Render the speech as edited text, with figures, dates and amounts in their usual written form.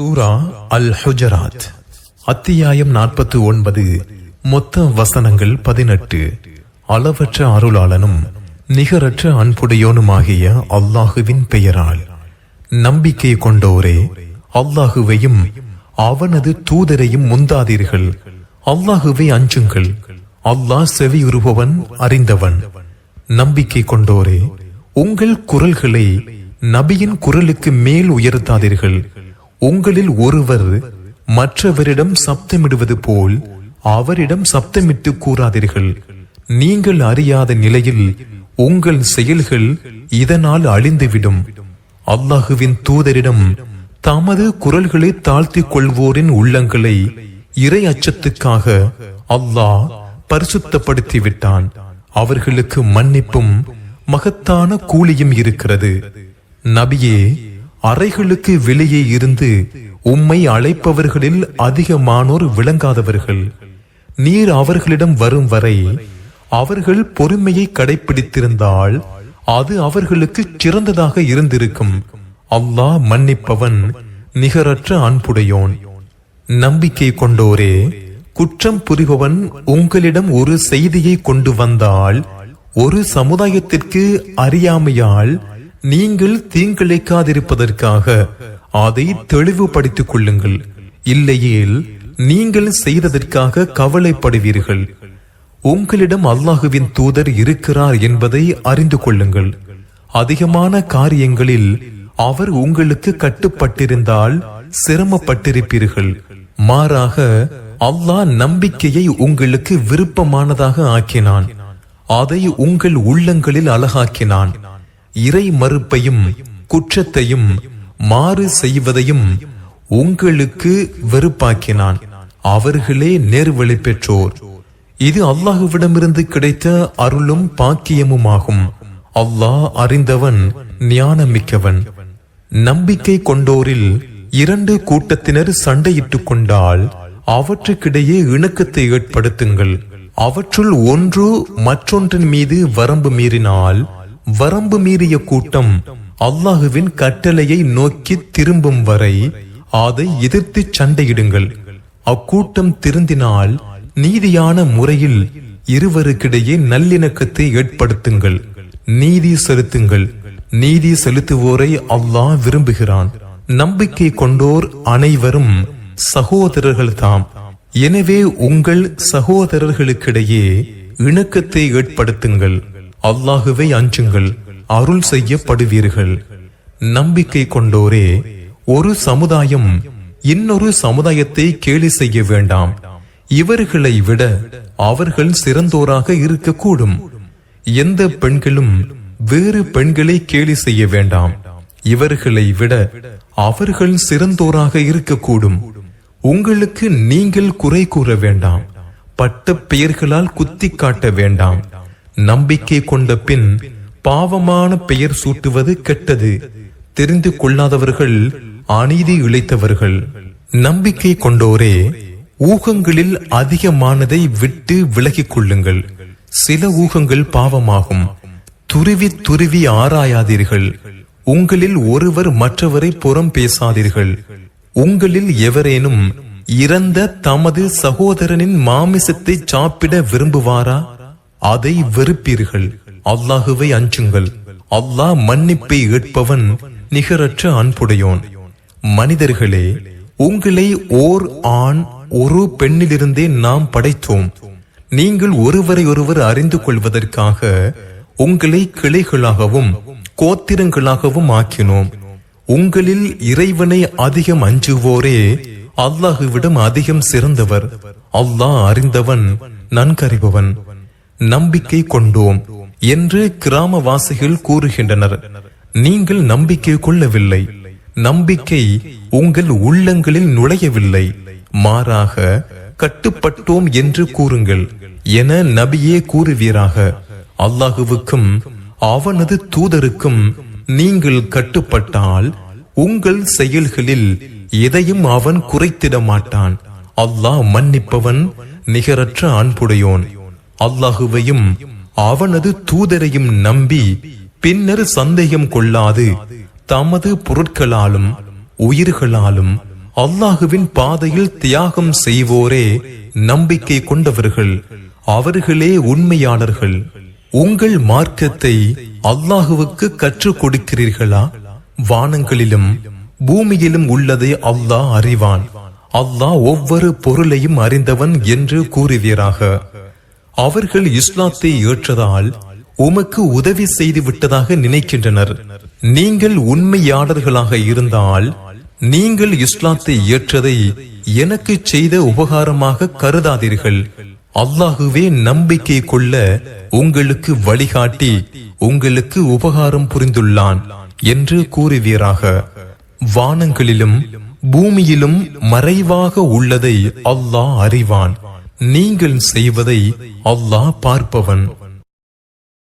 சூரா அல் ஹுஜராத் அத்தியாயம் 49. மொத்த வசனங்கள் 18. அளவற்ற அருளாளனும் நிகரற்ற அன்புடையோனுமாகிய அல்லாஹுவின் பெயரால். நம்பிக்கை கொண்டோரே, அல்லாஹுவையும் அவனது தூதரையும் முந்தாதீர்கள். அல்லாஹுவை அஞ்சுங்கள். அல்லாஹ் செவியுறுபவன், அறிந்தவன். நம்பிக்கை கொண்டோரே, உங்கள் குரல்களை நபியின் குரலுக்கு மேல் உயர்த்தாதீர்கள். உங்களில் ஒருவர் மற்றவரிடம் சப்தமிடுவது போல் அவரிடம் சப்தமிட்டு கூறாதீர்கள். நீங்கள் அறியாத நிலையில் உங்கள் செயல்கள் இதனால் அழிந்துவிடும். அல்லாஹுவின் தூதரிடம் தமது குரல்களை தாழ்த்திக் கொள்வோரின் உள்ளங்களை இறை அச்சத்துக்காக அல்லாஹ் பரிசுத்தப்படுத்திவிட்டான். அவர்களுக்கு மன்னிப்பும் மகத்தான கூலியும் இருக்கிறது. நபியே, அறைகளுக்கு வெளியே இருந்து உம்மை அழைப்பவர்களில் அதிகமானோர் விளங்காதவர்கள். நீர் அவர்களிடம் வரும் வரை அவர்கள் பொறுமையை கடைபிடித்திருந்தால் அது அவர்களுக்கு சிறந்ததாக இருந்திருக்கும். அல்லாஹ் மன்னிப்பவன், நிகரற்ற அன்புடையோன். நம்பிக்கை கொண்டோரே, குற்றம் புரிபவன் உங்களிடம் ஒரு செய்தியை கொண்டு வந்தால் ஒரு சமுதாயத்திற்கு அறியாமையால் நீங்கள் தீங்கிழைக்காதிருப்பதற்காக அதை தெளிவுபடுத்திக் கொள்ளுங்கள். இல்லையேல் நீங்கள் செய்ததற்காக கவலைப்படுவீர்கள். உங்களிடம் அல்லாஹுவின் தூதர் இருக்கிறார் என்பதை அறிந்து கொள்ளுங்கள். அதிகமான காரியங்களில் அவர் உங்களுக்கு கட்டுப்பட்டிருந்தால் சிரமப்பட்டிருப்பீர்கள். மாறாக அல்லாஹ் நம்பிக்கையை உங்களுக்கு விருப்பமானதாக ஆக்கினான். அதை உங்கள் உள்ளங்களில் அழகாக்கினான். இறை மறுப்பையும் குற்றத்தையும் மாறு செய்வதையும் உங்களுக்கு வெறுப்பாக்கினான். அவர்களே நேர்வழி பெற்றோர். இது அல்லாஹுவிடமிருந்து கிடைத்த அருளும் பாக்கியமுமாகும். அல்லாஹ் அறிந்தவன், ஞானமிக்கவன். நம்பிக்கை கொண்டோரில் இரண்டு கூட்டத்தினர் சண்டையிட்டுக் கொண்டால் அவற்றுக்கிடையே இணக்கத்தை ஏற்படுத்துங்கள். அவற்றுள் ஒன்று மற்றொன்றின் மீது வரம்பு மீறினால் வரம்பு மீறிய கூட்டம் அல்லாஹுவின் கட்டளையை நோக்கி திரும்பும் வரை அதை எதிர்த்து சண்டையிடுங்கள். அக்கூட்டம் திருந்தினால் நீதியான முறையில் இருவருக்கிடையே நல்லிணக்கத்தை ஏற்படுத்துங்கள். நீதி செலுத்துங்கள். நீதி செலுத்துவோரை அல்லாஹ் விரும்புகிறான். நம்பிக்கை கொண்டோர் அனைவரும் சகோதரர்கள் தாம். எனவே உங்கள் சகோதரர்களுக்கிடையே இணக்கத்தை ஏற்படுத்துங்கள். அல்லாஹுவை அஞ்சுங்கள், அருள் செய்யப்படுவீர்கள். நம்பிக்கை கொண்டோரே, ஒரு சமுதாயம் இன்னொரு சமுதாயத்தை கேலி செய்ய வேண்டாம். இவர்களை விட அவர்கள் சிறந்தோராக இருக்கக்கூடும். எந்த பெண்களும் வேறு பெண்களை கேலி செய்ய வேண்டாம். இவர்களை விட அவர்கள் சிறந்தோராக இருக்கக்கூடும். உங்களுக்கு நீங்கள் குறை கூற வேண்டாம். பட்ட பெயர்களால் குத்தி காட்ட வேண்டாம். நம்பிக்கை கொண்ட பின் பாவமான பெயர் சூட்டுவது கெட்டது. தெரிந்து கொள்ளாதவர்கள் அநீதி இழைத்தவர்கள். நம்பிக்கை கொண்டோரே, ஊகங்களில் அதிகமானதை விட்டு விலகிக் கொள்ளுங்கள். சில ஊகங்கள் பாவமாகும். துருவி துருவி ஆராயாதீர்கள். உங்களில் ஒருவர் மற்றவரை புறம் பேசாதீர்கள். உங்களில் எவரேனும் இறந்த தமது சகோதரனின் மாமிசத்தை சாப்பிட விரும்புவாரா? அதை வெறுப்பீர்கள். அல்லாஹுவை அஞ்சுங்கள். அல்லாஹ் மன்னிப்பை ஏற்பவன், நிகரற்ற அன்புடையோன். மனிதர்களே, உங்களை ஓர் ஆண் ஒரு பெண்ணிலிருந்தே நாம் படைத்தோம். நீங்கள் ஒருவரை ஒருவர் அறிந்து கொள்வதற்காக உங்களை கிளைகளாகவும் கோத்திரங்களாகவும் ஆக்கினோம். உங்களில் இறைவனை அதிகம் அஞ்சுவோரே அல்லாஹுவிடம் அதிகம் சிறந்தவர். அல்லாஹ் அறிந்தவன், நன்கறிபவன். நம்பிக்கை கொண்டோம் என்று கிராமவாசிகள் கூறுகின்றனர். நீங்கள் நம்பிக்கை கொள்ளவில்லை. நம்பிக்கை உங்கள் உள்ளங்களில் நுழையவில்லை. மாறாக கட்டுப்பட்டோம் என்று கூறுங்கள் என நபியே கூறுவீராக. அல்லாஹுவுக்கும் அவனது தூதருக்கும் நீங்கள் கட்டுப்பட்டால் உங்கள் செயல்களில் எதையும் அவன் குறைத்திட மாட்டான். அல்லாஹ் மன்னிப்பவன், நிகரற்ற அன்புடையோன். அல்லாஹுவையும் அவனது தூதரையும் நம்பி பின்னர் சந்தேகம் கொள்ளாது தமது பொருட்களாலும் உயிர்களாலும் அல்லாஹுவின் பாதையில் தியாகம் செய்வோரே நம்பிக்கை கொண்டவர்கள், அவர்களே உண்மையாளர்கள். உங்கள் மார்க்கத்தை அல்லாஹுவுக்கு கற்றுக் கொடுக்கிறீர்களா? வானங்களிலும் பூமியிலும் உள்ளதை அல்லாஹ் அறிவான். அல்லாஹ் ஒவ்வொரு பொருளையும் அறிந்தவன் என்று கூறுவீராக. அவர்கள் இஸ்லாத்தை ஏற்றதால் உமக்கு உதவி செய்து விட்டதாக நினைக்கின்றனர். நீங்கள் உண்மையாளர்களாக இருந்தால் நீங்கள் இஸ்லாத்தை ஏற்றதை எனக்கு செய்த உபகாரமாக கருதாதீர்கள். அல்லாஹுவே நம்பிக்கை கொள்ள உங்களுக்கு வழிகாட்டி உங்களுக்கு உபகாரம் புரிந்துள்ளான் என்று கூறுவீராக. வானங்களிலும் பூமியிலும் மறைவாக உள்ளதை அல்லாஹ் அறிவான். நீங்கள் செய்வதை அல்லாஹ் பார்ப்பவன்.